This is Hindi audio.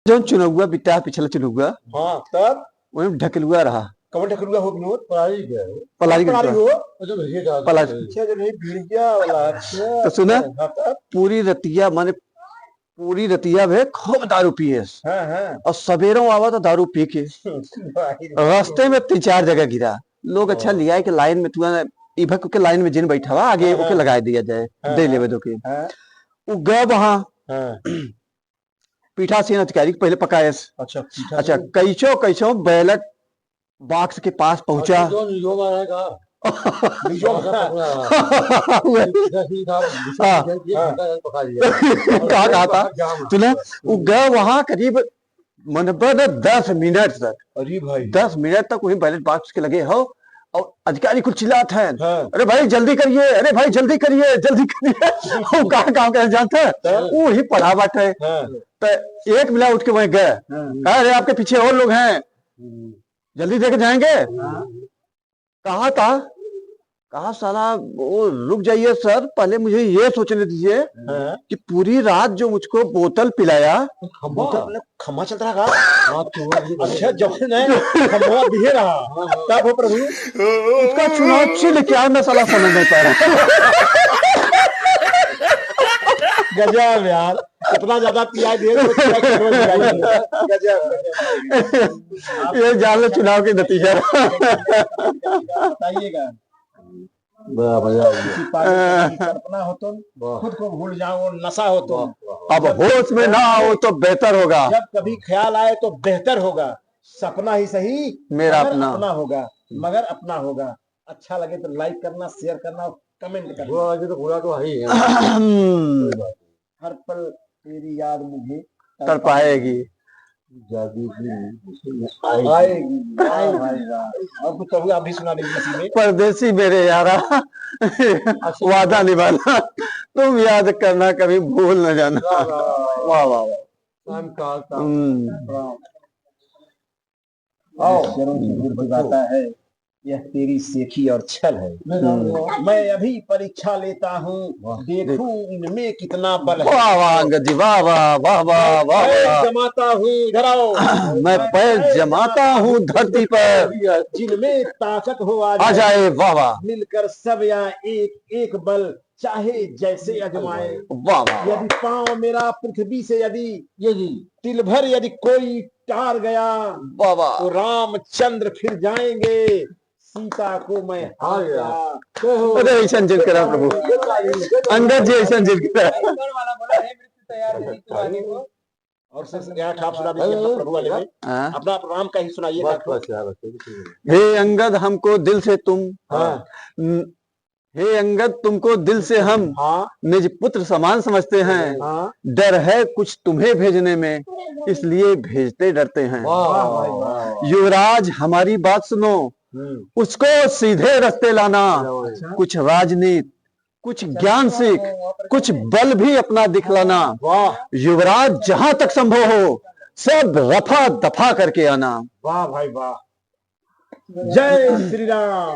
जो चुनौआ बिता पिछला चुनौआ हाँ तब वही ढकलुआ रहा। कमर ढकलुआ हो विनोद पढ़ाई क्या है? पलारी परारी का हो अच्छा भैया का पलारी। अच्छा जो नहीं भिड़िया वाला अच्छा तो सुना हाँ तब पूरी रतिया माने पूरी रतिया में खूब दारू पिए हाँ हाँ और सवेरों आवा तो दारू पी के रास्ते में 3-4 जगह गिरा। लोग अच्छा लिया है कि लाइन में तू इभक के लाइन में जिन बैठा हुआ आगे ओके लगा दिया जाए दे लेवे दो के हाँ वो गए वहां हाँ पीठासीन अधिकारी को पहले पकाए। अच्छा पीठा अच्छा कैसो कैसो बैलट बॉक्स के पास पहुंचा। जो नियो मारा का बीजों ऐसा का पकड़ा रहा ठीक था पका दिया कहा था तूने वो गए वहां करीब मनबन 10 मिनट तक अरे भाई 10 मिनट तक वही बैलेट बॉक्स के लगे हो और अधिकारी कुछ चिल्लाते हैं हाँ। अरे भाई जल्दी करिए अरे भाई जल्दी करिए जल्दी करिए वो कहाँ काम कर जानते हैं वो ही पढ़ा बैठे। हाँ तो एक मिला उठ के वहीं गए कहा अरे आपके पीछे और लोग हैं जल्दी देके जाएंगे। कहा था कहा साला वो रुक जाइए सर पहले मुझे ये सोचने दीजिए हाँ कि पूरी रात जो मुझको बोतल पिलाया मतलब खम्मा चल रहा का अच्छा जब नहीं खम्मा बिहे रहा तब हो प्रभु उसका चुनाव चिन्ह क्या मैं साला समझ नहीं पा रहा। गजब यार इतना ज्यादा पिया दे गजब ये जान लो चुनाव के नतीजा बताइएगा बड़ा मजा आ गया किसी पार्टी की कल्पना हो तुम खुद को भूल जाओ नशा हो तुम अब होश में ना हो तो बेहतर होगा जब कभी ख्याल आए तो बेहतर होगा सपना ही सही मेरा मगर अपना। अपना होगा मगर अपना होगा। अच्छा लगे तो लाइक करना शेयर करना और कमेंट करना। बुरा लगे तो बुरा तो है ही है हर पल तेरी याद मुझे कर पाएगी जागी आएगी आए भाई साहब। अब तो आप भी सुना दीजिए इसी में परदेसी मेरे यारा वादा निभाना तुम याद करना कभी भूल न जाना। वाह वाह वाह शाम का आओ बताता है यह तेरी सेखी और छल है मैं अभी परीक्षा लेता हूँ देखूं इनमें कितना बल है। वाह वाह अंगद जी वाह वाह वाह वाह वाह पैर वाह। जमाता हूँ इधर आओ मैं पैर जमाता हूँ धरती पर जिनमें ताकत हो आ जाए वाह वाह मिलकर सब या एक एक बल चाहे जैसे अजमाए। वाह वाह यदि पांव मेरा पृथ्वी से यदि यदि तिल भर यदि कोई टार गया वाह वाह। तो रामचंद्र फिर जाएंगे सीता को मैं हार गया। अरे ऐसा जिद करा प्रभु अंगद जी ऐसा जिद करा। और सर यहाँ आप सुना दीजिए अपना प्रभु वाले में हाँ? अपना राम का ही सुनाइए हे अंगद हमको दिल से तुम हाँ हे अंगद तुमको दिल से हम हाँ निज पुत्र समान समझते हैं हाँ डर है कुछ तुम्हें भेजने में इसलिए भेजते डरते हैं। युवराज हमारी बात सुनो उसको सीधे रास्ते लाना कुछ राजनीति कुछ ज्ञान सीख कुछ बल भी अपना दिखलाना युवराज जहां तक संभव हो सब रफा दफा करके आना। वाह भाई वाह जय श्री राम।